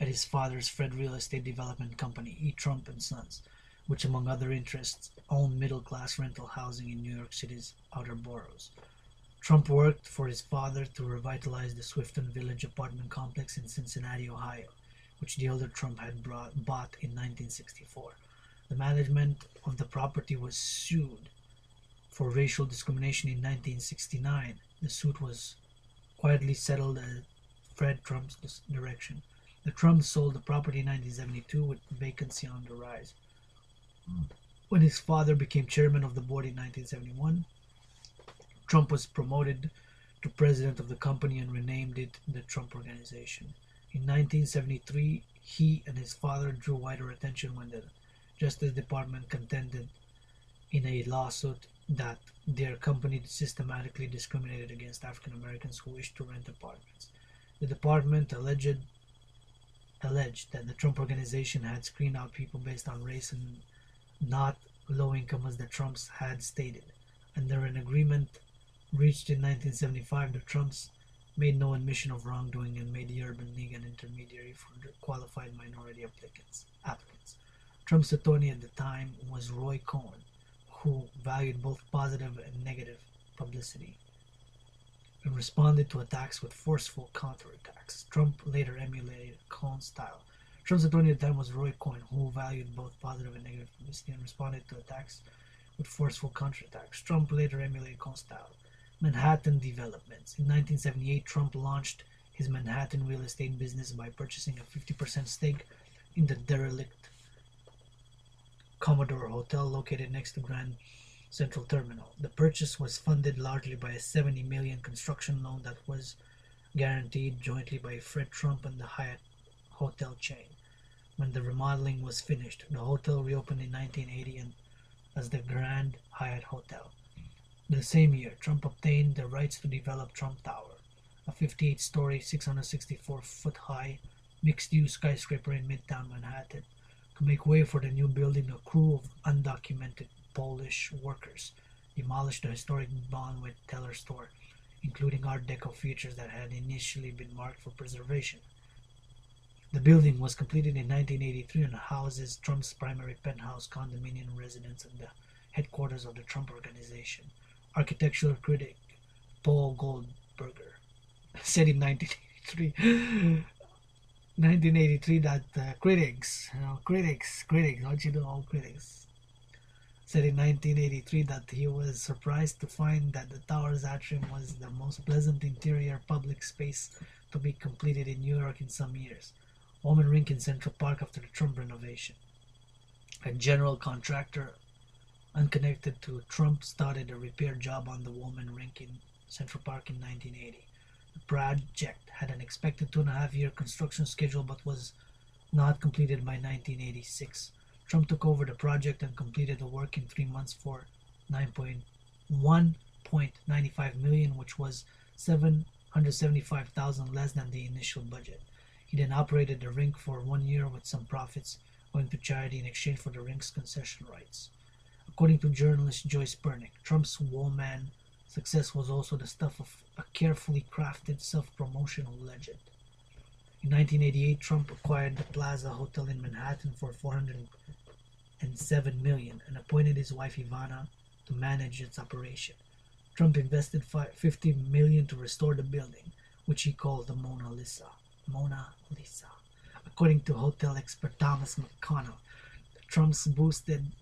at his father's Fred real estate development company, E. Trump and Sons, which among other interests owned middle-class rental housing in New York City's outer boroughs. Trump worked for his father to revitalize the Swifton Village apartment complex in Cincinnati, Ohio, which the elder Trump had bought in 1964. The management of the property was sued for racial discrimination in 1969. The suit was quietly settled at Fred Trump's direction. The Trumps sold the property in 1972 with vacancy on the rise. When his father became chairman of the board in 1971, Trump was promoted to president of the company and renamed it the Trump Organization. In 1973, he and his father drew wider attention when the Justice Department contended in a lawsuit that their company systematically discriminated against African Americans who wished to rent apartments. The department alleged that the Trump organization had screened out people based on race and not low income as the Trumps had stated. Under an agreement reached in 1975, the Trumps made no admission of wrongdoing and made the Urban League an intermediary for qualified minority applicants. Trump's attorney at the time was Roy Cohn, who valued both positive and negative publicity and responded to attacks with forceful counterattacks. Trump later emulated Cohn's style. Trump's attorney at the time was Roy Cohn, who valued both positive and negative publicity and responded to attacks with forceful counterattacks. Trump later emulated Cohn's style. Manhattan developments. In 1978, Trump launched his Manhattan real estate business by purchasing a 50% stake in the derelict Commodore Hotel located next to Grand Central Terminal. The purchase was funded largely by a $70 million construction loan that was guaranteed jointly by Fred Trump and the Hyatt hotel chain. When the remodeling was finished, the hotel reopened in 1980 as the Grand Hyatt Hotel. The same year, Trump obtained the rights to develop Trump Tower, a 58-story, 664-foot high, mixed-use skyscraper in Midtown Manhattan. To make way for the new building, a crew of undocumented Polish workers demolished the historic Bonwit Teller store, including Art Deco features that had initially been marked for preservation. The building was completed in 1983 and houses Trump's primary penthouse condominium residence and the headquarters of the Trump Organization. Architectural critic Paul Goldberger said in 1983 that critics, what you do, all critics, said in 1983 that he was surprised to find that the tower's atrium was the most pleasant interior public space to be completed in New York in some years. Rink in Central Park after the Trump renovation. A general contractor unconnected to Trump started a repair job on the Rink in Central Park in 1980. The project had an expected 2.5-year construction schedule but was not completed by 1986. Trump took over the project and completed the work in 3 months for $1.95 million, which was $775,000 less than the initial budget. He then operated the rink for 1 year with some profits going to charity in exchange for the rink's concession rights. According to journalist Joyce Pernick, Trump's Wallman success was also the stuff of a carefully crafted self-promotional legend. In 1988, Trump acquired the Plaza Hotel in Manhattan for $407 million and appointed his wife Ivana to manage its operation. Trump invested $50 million to restore the building, which he called the Mona Lisa. According to hotel expert Thomas McConnell, the Trumps boosted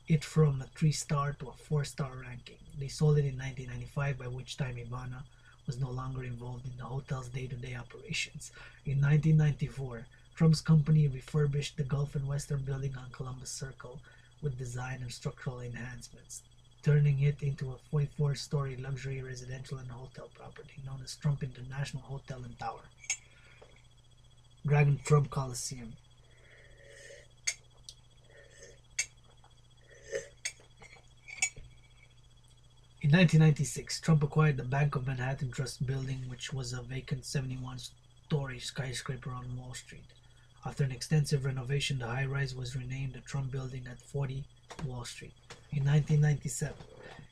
it from a 3-star to a 4-star ranking. They sold it in 1995, by which time Ivana was no longer involved in the hotel's day-to-day operations. In 1994, Trump's company refurbished the Gulf and Western building on Columbus Circle with design and structural enhancements, turning it into a 44-story luxury residential and hotel property known as Trump International Hotel and Tower. Dragon Trump Coliseum. In 1996, Trump acquired the Bank of Manhattan Trust building, which was a vacant 71-story skyscraper on Wall Street. After an extensive renovation, the high-rise was renamed the Trump Building at 40 Wall Street. In 1997,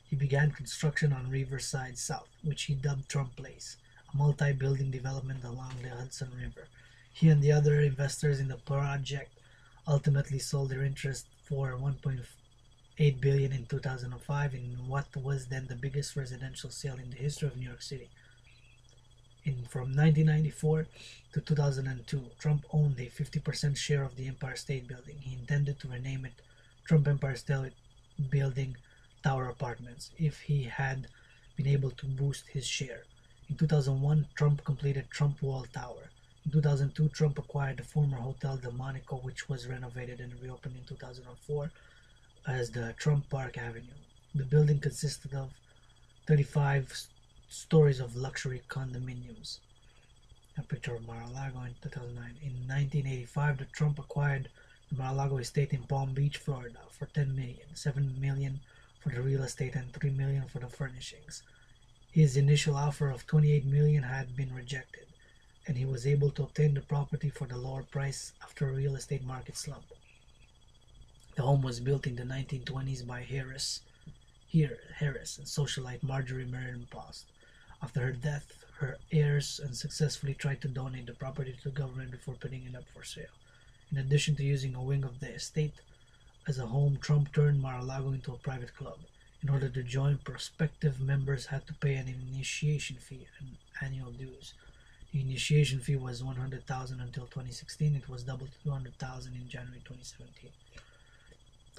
he began construction on Riverside South, which he dubbed Trump Place, a multi-building development along the Hudson River. He and the other investors in the project ultimately sold their interest for $1.8 billion in 2005 in what was then the biggest residential sale in the history of New York City. From 1994 to 2002, Trump owned a 50% share of the Empire State Building. He intended to rename it Trump Empire State Building Tower Apartments if he had been able to boost his share. In 2001, Trump completed Trump Wall Tower. In 2002, Trump acquired the former Hotel Delmonico, which was renovated and reopened in 2004 as the Trump Park Avenue. The building consisted of 35 stories of luxury condominiums. A picture of Mar-a-Lago in 2009. In 1985, the Trump acquired the Mar-a-Lago estate in Palm Beach, Florida, for $10 million, $7 million for the real estate and $3 million for the furnishings. His initial offer of $28 million had been rejected, and he was able to obtain the property for the lower price after a real estate market slump. The home was built in the 1920s by Harris and socialite Marjorie Merriam Post. After her death, her heirs unsuccessfully tried to donate the property to the government before putting it up for sale. In addition to using a wing of the estate as a home, Trump turned Mar-a-Lago into a private club. In order to join, prospective members had to pay an initiation fee and annual dues. The initiation fee was $100,000 until 2016. It was doubled to $200,000 in January 2017.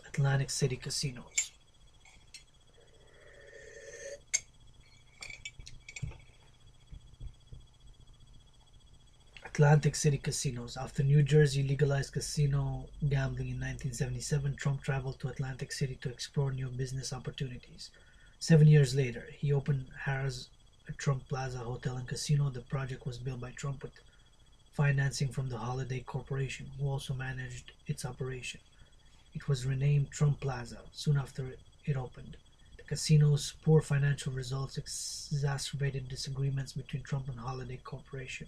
Atlantic City casinos. Atlantic City casinos. After New Jersey legalized casino gambling in 1977, Trump traveled to Atlantic City to explore new business opportunities. 7 years later, he opened Harrah's Trump Plaza Hotel and Casino. The project was built by Trump with financing from the Holiday Corporation, who also managed its operation. It was renamed Trump Plaza soon after it opened. The casino's poor financial results exacerbated disagreements between Trump and Holiday Corporation,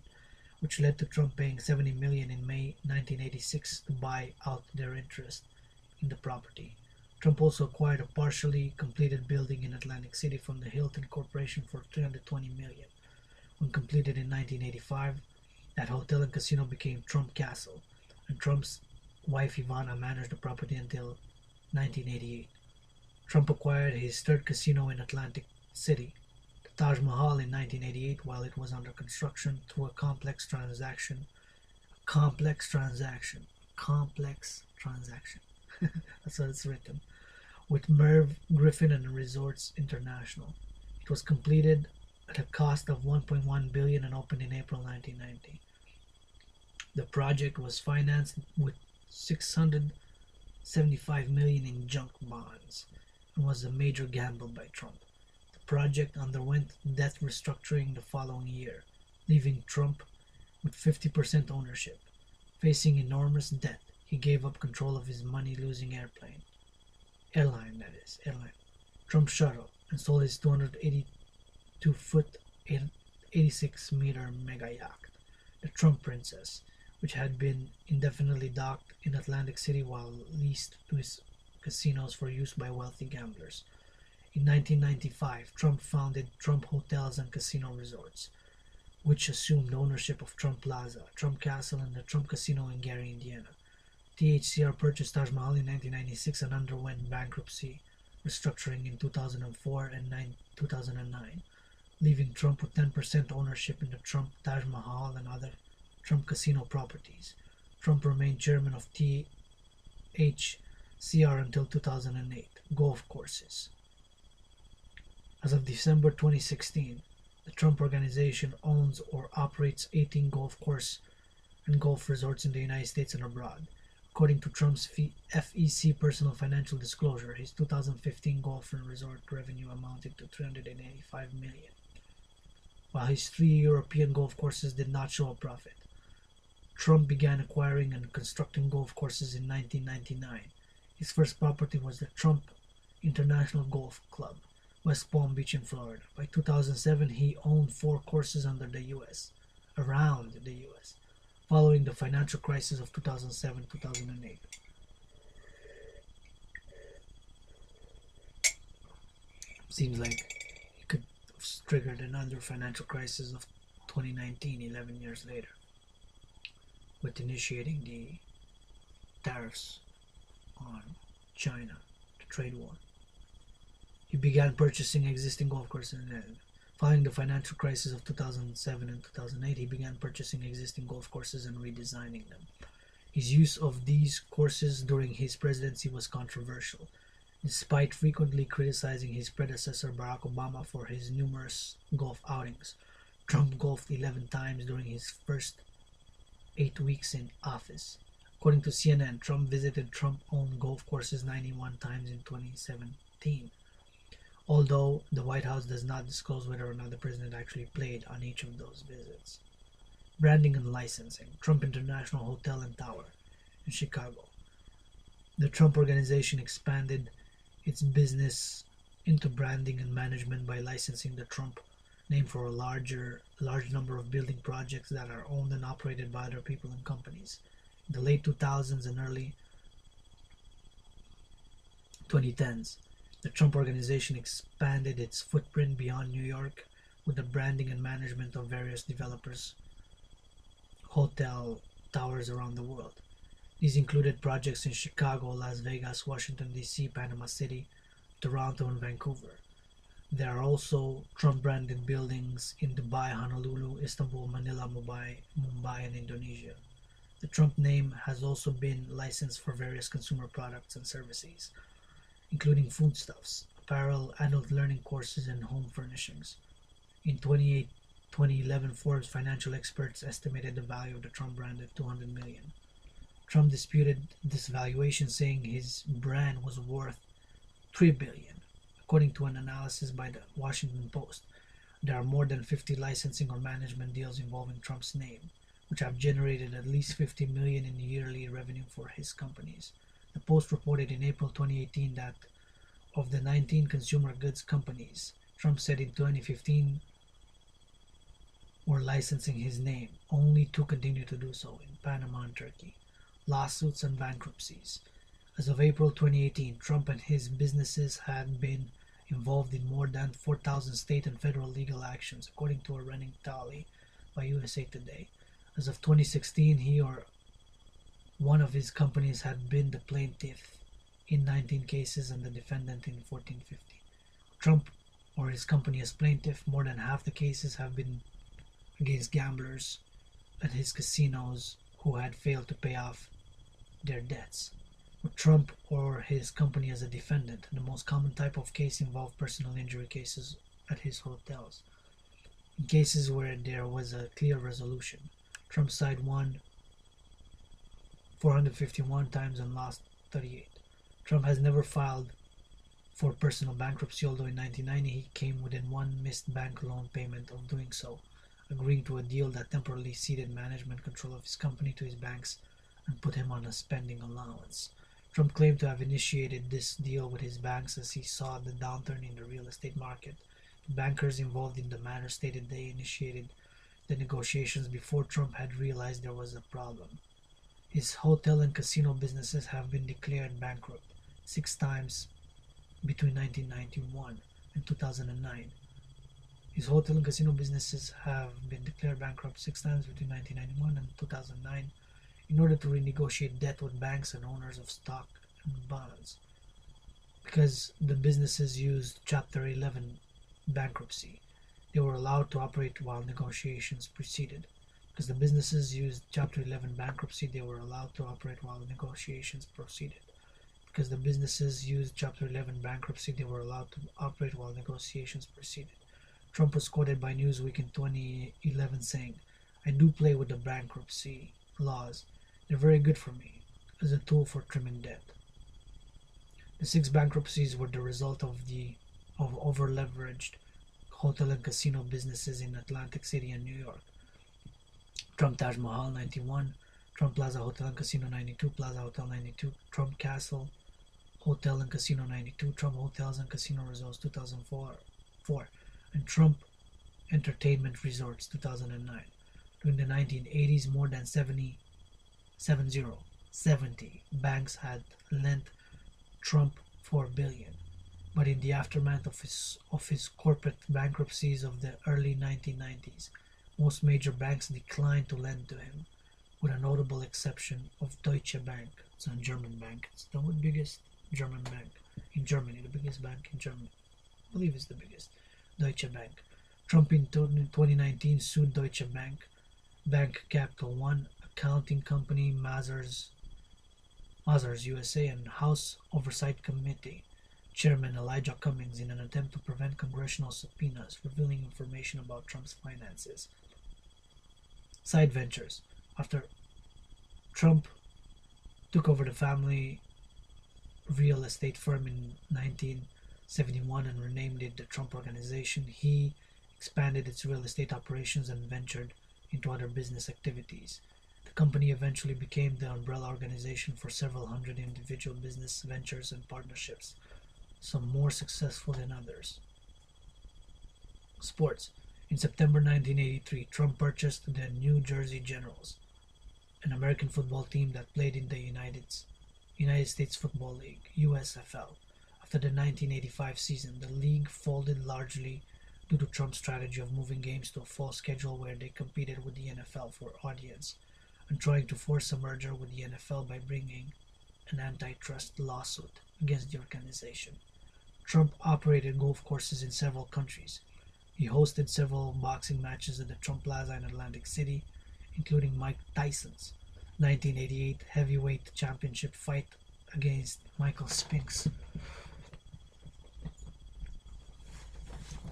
which led to Trump paying $70 million in May 1986 to buy out their interest in the property. Trump also acquired a partially completed building in Atlantic City from the Hilton Corporation for $320 million. When completed in 1985, that hotel and casino became Trump Castle, and Trump's wife Ivana managed the property until 1988. Trump acquired his third casino in Atlantic City, Taj Mahal, in 1988 while it was under construction through a complex transaction. That's what it's written. With Merv Griffin and Resorts International. It was completed at a cost of $1.1 billion and opened in April 1990. The project was financed with $675 million in junk bonds and was a major gamble by Trump. Project underwent debt restructuring the following year, leaving Trump with 50% ownership. Facing enormous debt, he gave up control of his money-losing airline, Trump Shuttle, and sold his 282-foot, 86-meter mega yacht, the Trump Princess, which had been indefinitely docked in Atlantic City while leased to his casinos for use by wealthy gamblers. In 1995, Trump founded Trump Hotels and Casino Resorts, which assumed ownership of Trump Plaza, Trump Castle, and the Trump Casino in Gary, Indiana. THCR purchased Taj Mahal in 1996 and underwent bankruptcy restructuring in 2004 and 2009, leaving Trump with 10% ownership in the Trump Taj Mahal and other Trump Casino properties. Trump remained chairman of THCR until 2008. Golf courses. As of December 2016, the Trump Organization owns or operates 18 golf courses and golf resorts in the United States and abroad. According to Trump's FEC personal financial disclosure, his 2015 golf and resort revenue amounted to $385 million, while his 3 European golf courses did not show a profit. Trump began acquiring and constructing golf courses in 1999. His first property was the Trump International Golf Club, West Palm Beach in Florida. By 2007, he owned 4 courses around the U.S., following the financial crisis of 2007-2008. Seems like he could have triggered another financial crisis of 2019, 11 years later, with initiating the tariffs on China, the trade war. He began purchasing existing golf courses. Following the financial crisis of 2007 and 2008, he began purchasing existing golf courses and redesigning them. His use of these courses during his presidency was controversial. Despite frequently criticizing his predecessor Barack Obama for his numerous golf outings, Trump golfed 11 times during his first 8 weeks in office. According to CNN, Trump visited Trump-owned golf courses 91 times in 2017. Although the White House does not disclose whether or not the president actually played on each of those visits. Branding and licensing. Trump International Hotel and Tower in Chicago. The Trump Organization expanded its business into branding and management by licensing the Trump name for a large number of building projects that are owned and operated by other people and companies. In the late 2000s and early 2010s, the Trump Organization expanded its footprint beyond New York with the branding and management of various developers' hotel towers around the world. These included projects in Chicago, Las Vegas, Washington, D.C., Panama City, Toronto, and Vancouver. There are also Trump-branded buildings in Dubai, Honolulu, Istanbul, Manila, Mumbai, and Indonesia. The Trump name has also been licensed for various consumer products and services, including foodstuffs, apparel, adult learning courses, and home furnishings. In 2011, Forbes financial experts estimated the value of the Trump brand at $200 million. Trump disputed this valuation, saying his brand was worth $3 billion. According to an analysis by the Washington Post, there are more than 50 licensing or management deals involving Trump's name, which have generated at least $50 million in yearly revenue for his companies. The Post reported in April 2018 that of the 19 consumer goods companies Trump said in 2015 were licensing his name, only 2 continue to do so, in Panama and Turkey. Lawsuits and bankruptcies. As of April 2018, Trump and his businesses had been involved in more than 4,000 state and federal legal actions, according to a running tally by USA Today. As of 2016, he or one of his companies had been the plaintiff in 19 cases and the defendant in 1450. Trump or his company as plaintiff, more than half the cases have been against gamblers at his casinos who had failed to pay off their debts. With Trump or his company as a defendant, the most common type of case involved personal injury cases at his hotels. In cases where there was a clear resolution, Trump's side won 451 times and lost 38. Trump has never filed for personal bankruptcy, although in 1990 he came within one missed bank loan payment of doing so, agreeing to a deal that temporarily ceded management control of his company to his banks and put him on a spending allowance. Trump claimed to have initiated this deal with his banks as he saw the downturn in the real estate market. The bankers involved in the matter stated they initiated the negotiations before Trump had realized there was a problem. His hotel and casino businesses have been declared bankrupt 6 times between 1991 and 2009. His hotel and casino businesses have been declared bankrupt 6 times between 1991 and 2009 in order to renegotiate debt with banks and owners of stock and bonds. Because the businesses used Chapter 11 bankruptcy, they were allowed to operate while negotiations proceeded. Because the businesses used Chapter 11 bankruptcy, they were allowed to operate while negotiations proceeded. Because the businesses used Chapter 11 bankruptcy, they were allowed to operate while negotiations proceeded. Trump was quoted by Newsweek in 2011 saying, "I do play with the bankruptcy laws. They're very good for me as a tool for trimming debt." The 6 bankruptcies were the result of over-leveraged hotel and casino businesses in Atlantic City and New York. Trump Taj Mahal 91, Trump Plaza Hotel and Casino 92, Plaza Hotel 92, Trump Castle Hotel and Casino 92, Trump Hotels and Casino Resorts 2004, and Trump Entertainment Resorts 2009. During the 1980s, more than 70 banks had lent Trump $4 billion. But in the aftermath of his corporate bankruptcies of the early 1990s, most major banks declined to lend to him, with a notable exception of Deutsche Bank. It's a German bank. It's the biggest German bank in Germany, the biggest bank in Germany. I believe it's the biggest. Deutsche Bank. Trump in 2019 sued Deutsche Bank, Bank Capital One, accounting company Mazars USA, and House Oversight Committee Chairman Elijah Cummings in an attempt to prevent congressional subpoenas revealing information about Trump's finances. Side ventures. After Trump took over the family real estate firm in 1971 and renamed it the Trump Organization, he expanded its real estate operations and ventured into other business activities. The company eventually became the umbrella organization for several hundred individual business ventures and partnerships, some more successful than others. Sports. In September 1983, Trump purchased the New Jersey Generals, an American football team that played in the United States Football League (USFL). After the 1985 season, the league folded largely due to Trump's strategy of moving games to a fall schedule where they competed with the NFL for audience and trying to force a merger with the NFL by bringing an antitrust lawsuit against the organization. Trump operated golf courses in several countries. He hosted several boxing matches at the Trump Plaza in Atlantic City, including Mike Tyson's 1988 heavyweight championship fight against Michael Spinks.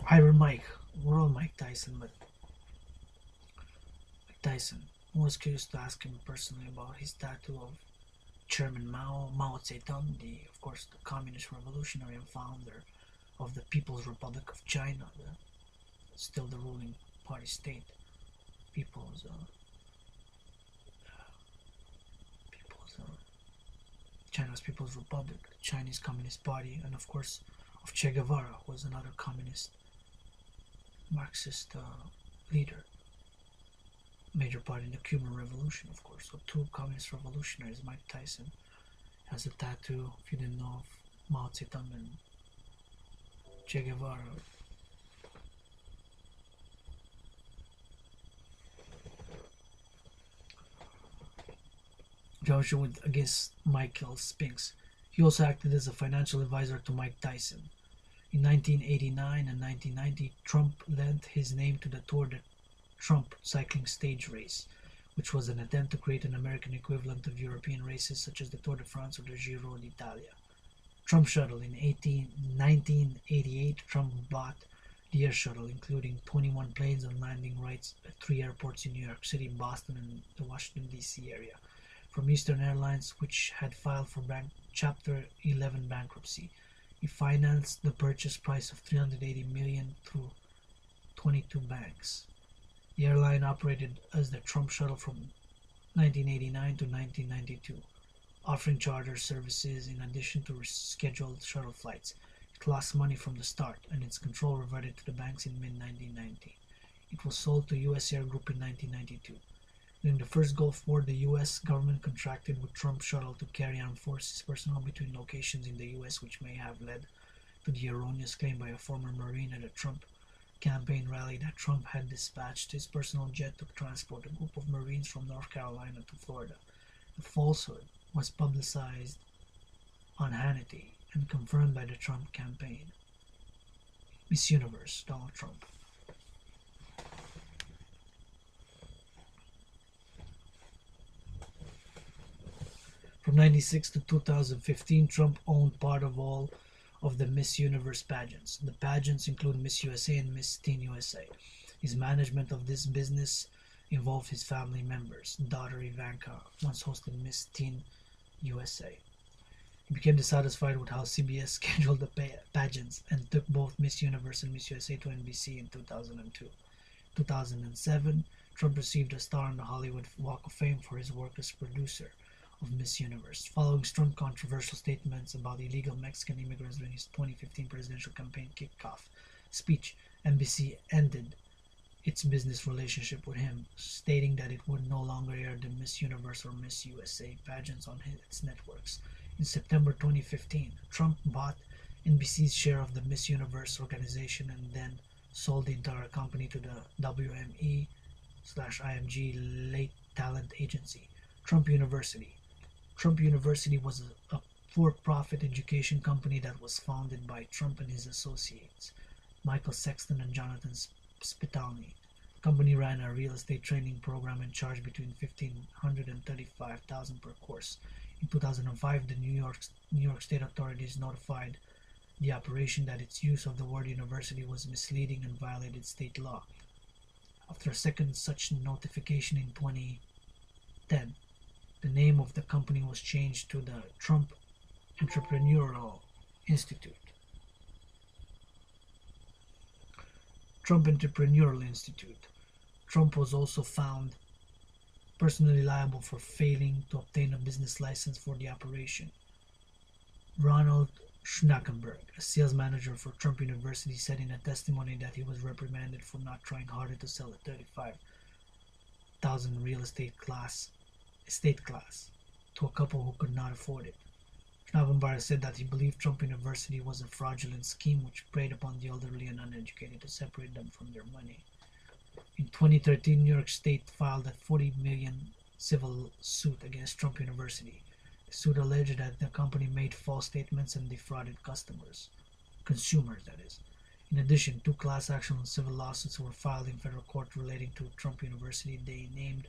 Iron Mike, we're all Mike Tyson, but Mike Tyson, I was curious to ask him personally about his tattoo of Chairman Mao Zedong, of course, the communist revolutionary and founder of the People's Republic of China, still the ruling party state, People's China's People's Republic, the Chinese Communist Party, and of course of Che Guevara, who was another communist Marxist leader, major part in the Cuban Revolution, of course. So two communist revolutionaries. Mike Tyson has a tattoo, if you didn't know, of Mao Zedong and Che Guevara. Joshua against Michael Spinks. He also acted as a financial advisor to Mike Tyson. In 1989 and 1990, Trump lent his name to the Tour de Trump cycling stage race, which was an attempt to create an American equivalent of European races such as the Tour de France or the Giro d'Italia. Trump Shuttle. In 1988, Trump bought the Air Shuttle, including 21 planes and landing rights at 3 airports in New York City, Boston, and the Washington, D.C. area, from Eastern Airlines, which had filed for Chapter 11 bankruptcy. He financed the purchase price of $380 million through 22 banks. The airline operated as the Trump Shuttle from 1989 to 1992, offering charter services in addition to scheduled shuttle flights. It lost money from the start, and its control reverted to the banks in mid-1990. It was sold to U.S. Air Group in 1992. During the first Gulf War, the U.S. government contracted with Trump Shuttle to carry armed forces personnel between locations in the U.S., which may have led to the erroneous claim by a former Marine at a Trump campaign rally that Trump had dispatched his personal jet to transport a group of Marines from North Carolina to Florida. The falsehood was publicized on Hannity and confirmed by the Trump campaign. Miss Universe, Donald Trump. From 1996 to 2015, Trump owned part of all of the Miss Universe pageants. The pageants include Miss USA and Miss Teen USA. His management of this business involved his family members. Daughter Ivanka once hosted Miss Teen USA. He became dissatisfied with how CBS scheduled the pageants and took both Miss Universe and Miss USA to NBC in 2002. 2007, Trump received a star on the Hollywood Walk of Fame for his work as producer of Miss Universe. Following strong controversial statements about illegal Mexican immigrants during his 2015 presidential campaign kickoff speech, NBC ended its business relationship with him, stating that it would no longer air the Miss Universe or Miss USA pageants on its networks. In September 2015, Trump bought NBC's share of the Miss Universe organization and then sold the entire company to the WME/IMG Late Talent Agency. Trump University. Trump University was a for-profit education company that was founded by Trump and his associates, Michael Sexton and Jonathan Spitalny. The company ran a real estate training program and charged between $1,500 and $35,000 per course. In 2005, the New York State authorities notified the operation that its use of the word university was misleading and violated state law. After a second such notification in 2010, the name of the company was changed to the Trump Entrepreneurial Institute. Trump Entrepreneurial Institute. Trump was also found personally liable for failing to obtain a business license for the operation. Ronald Schnackenberg, a sales manager for Trump University, said in a testimony that he was reprimanded for not trying harder to sell a 35,000 real estate class to a couple who could not afford it. Schnackenberg said that he believed Trump University was a fraudulent scheme which preyed upon the elderly and uneducated to separate them from their money. In 2013, New York State filed a $40 million civil suit against Trump University. The suit alleged that the company made false statements and defrauded consumers, that is. In addition, 2 class action and civil lawsuits were filed in federal court relating to Trump University. They named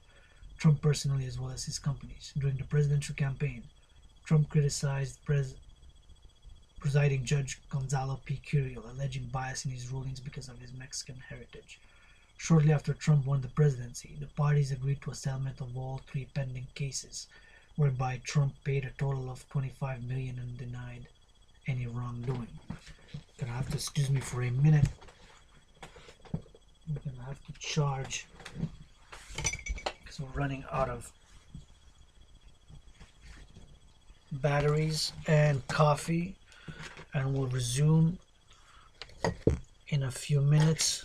Trump personally as well as his companies. During the presidential campaign, Trump criticized presiding judge Gonzalo P. Curiel, alleging bias in his rulings because of his Mexican heritage. Shortly after Trump won the presidency, the parties agreed to a settlement of all 3 pending cases, whereby Trump paid a total of $25 million and denied any wrongdoing. Gonna have to excuse me for a minute. I'm gonna have to charge because we're running out of batteries and coffee, and we'll resume in a few minutes.